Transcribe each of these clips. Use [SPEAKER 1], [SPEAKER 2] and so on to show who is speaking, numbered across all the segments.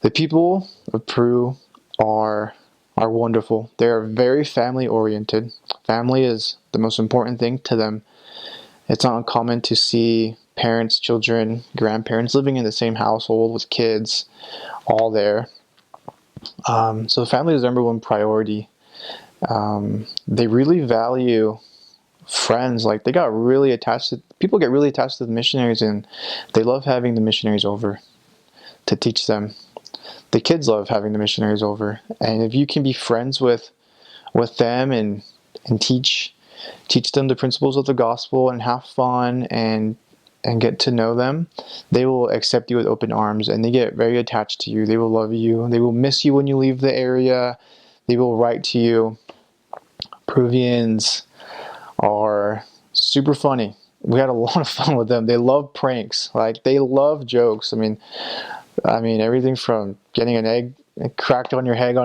[SPEAKER 1] The people of Peru are wonderful. They are very family oriented. Family is the most important thing to them. It's not uncommon to see parents, children, grandparents living in the same household with kids all there. So family is the number one priority. They really value friends. Like, they got really attached to people, get really attached to the missionaries, and they love having the missionaries over to teach them. The kids love having the missionaries over, and if you can be friends with them and teach them the principles of the gospel and have fun and get to know them, they will accept you with open arms, and they get very attached to you. They will love you. They will miss you when you leave the area. They will write to you. Peruvians are super funny. We had a lot of fun with them. They love pranks. Like, they love jokes. I mean everything from getting an egg cracked on your head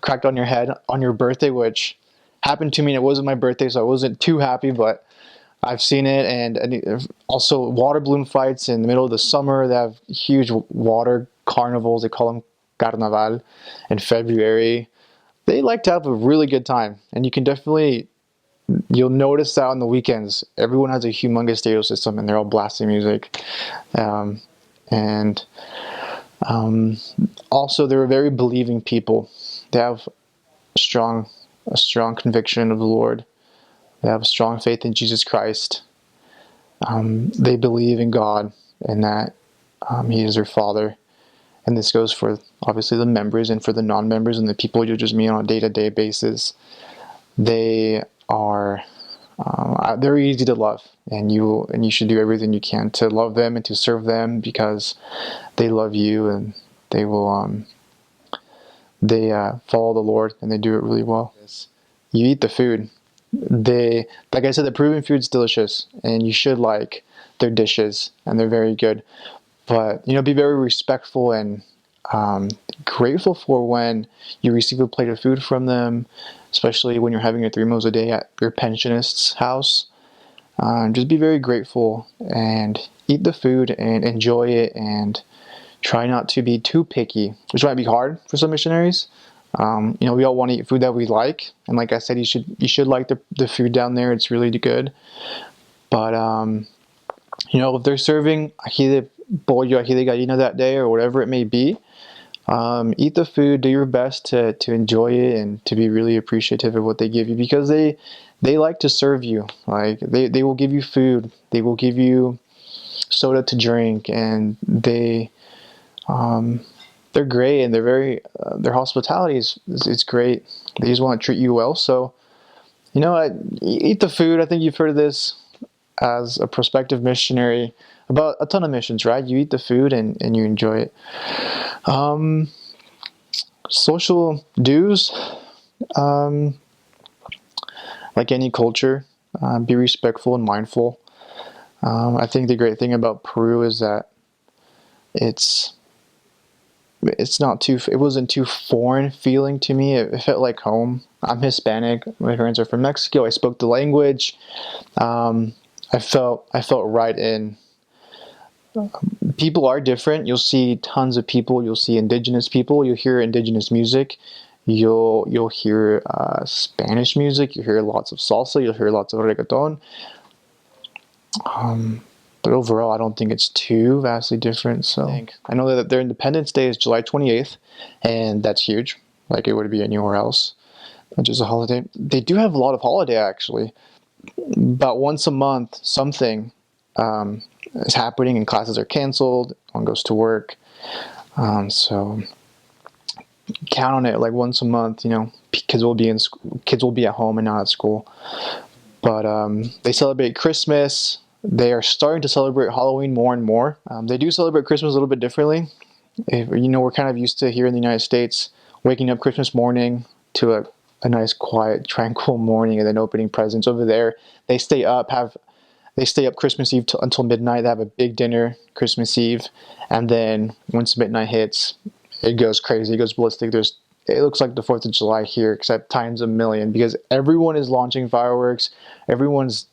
[SPEAKER 1] cracked on your head on your birthday, which happened to me, and it wasn't my birthday, so I wasn't too happy, but I've seen it. And also water balloon fights in the middle of the summer. They have huge water carnivals. They call them carnaval in February. They like to have a really good time, and you'll notice that on the weekends, everyone has a humongous stereo system and they're all blasting music. And also, they're very believing people. They have a strong conviction of the Lord. They have a strong faith in Jesus Christ. They believe in God and that He is their Father. And this goes for, obviously, the members and for the non-members and the people you just meet on a day-to-day basis. They are they're easy to love, and you should do everything you can to love them and to serve them, because they love you, and they will follow the Lord, and they do it really well. You eat the food. Like I said, the Peruvian food's delicious, and you should like their dishes, and they're very good. But be very respectful and grateful for when you receive a plate of food from them, especially when you're having your 3 meals a day at your pensionist's house. Just be very grateful and eat the food and enjoy it, and try not to be too picky, which might be hard for some missionaries. We all want to eat food that we like, and like I said, you should like the food down there. It's really good. But if they're serving ají de pollo, ají de gallina that day, or whatever it may be, eat the food. Do your best to enjoy it and to be really appreciative of what they give you, because they like to serve you. Like, they will give you food. They will give you soda to drink, and they're great, and they're very their hospitality is great. They just want to treat you well. So eat the food. I think you've heard of this as a prospective missionary about a ton of missions, right? You eat the food and you enjoy it. Social dues, like any culture, be respectful and mindful. I think the great thing about Peru is that it wasn't too foreign feeling to me. It felt like home. I'm Hispanic. My parents are from Mexico. I spoke the language. I felt right in. People are different. You'll see tons of people. You'll see indigenous people. You'll hear indigenous music. You'll hear Spanish music. You'll hear lots of salsa. You'll hear lots of reggaeton. But overall, I don't think it's too vastly different. So I know that their Independence Day is July 28th, and that's huge, like it would be anywhere else. Which is a holiday. They do have a lot of holiday, actually. About once a month, something is happening, and classes are canceled. One goes to work. So count on it. Like once a month, kids will be at home and not at school. But they celebrate Christmas. They are starting to celebrate Halloween more and more. They do celebrate Christmas a little bit differently. We're kind of used to here in the United States waking up Christmas morning to a nice, quiet, tranquil morning, and then opening presents. Over there, they stay up Christmas Eve until midnight. They have a big dinner Christmas Eve, and then once midnight hits, it goes crazy. It goes ballistic. It looks like the 4th of July here, except times a million, because everyone is launching fireworks. Everyone's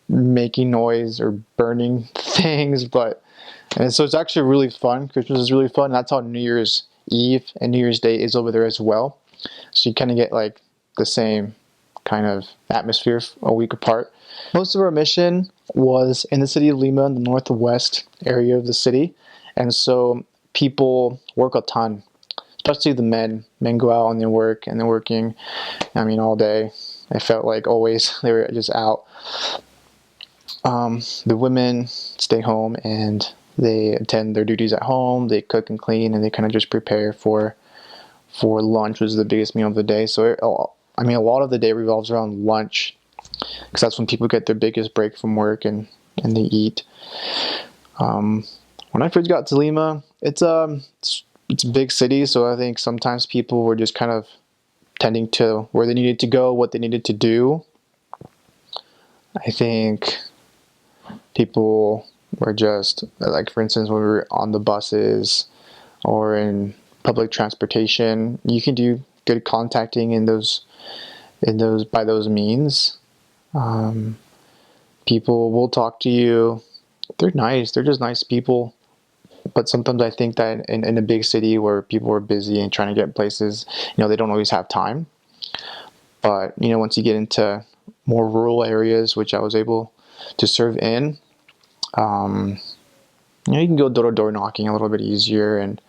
[SPEAKER 1] making noise or burning things, but And so it's actually really fun. Christmas is really fun. That's how New Year's Eve and New Year's Day is over there as well. So you kind of get like the same kind of atmosphere a week apart. Most of our mission was in the city of Lima, in the northwest area of the city. And so people work a ton, especially the men. Men go out and they work, and they're working, I mean, all day. It felt like always they were just out. The women stay home and they attend their duties at home. They cook and clean, and they kind of just prepare for lunch, which is the biggest meal of the day. So I mean, a lot of the day revolves around lunch, because that's when people get their biggest break from work, and they eat. When I first got to Lima, it's a big city, so I think sometimes people were just kind of tending to where they needed to go, what they needed to do. I think people were just, like, for instance, when we were on the buses or in public transportation, you can do good contacting in those by those means. People will talk to you. They're nice. They're just nice people. But sometimes I think that in a big city where people are busy and trying to get places, they don't always have time. But, once you get into more rural areas, which I was able to serve in, you can go door to door knocking a little bit easier, and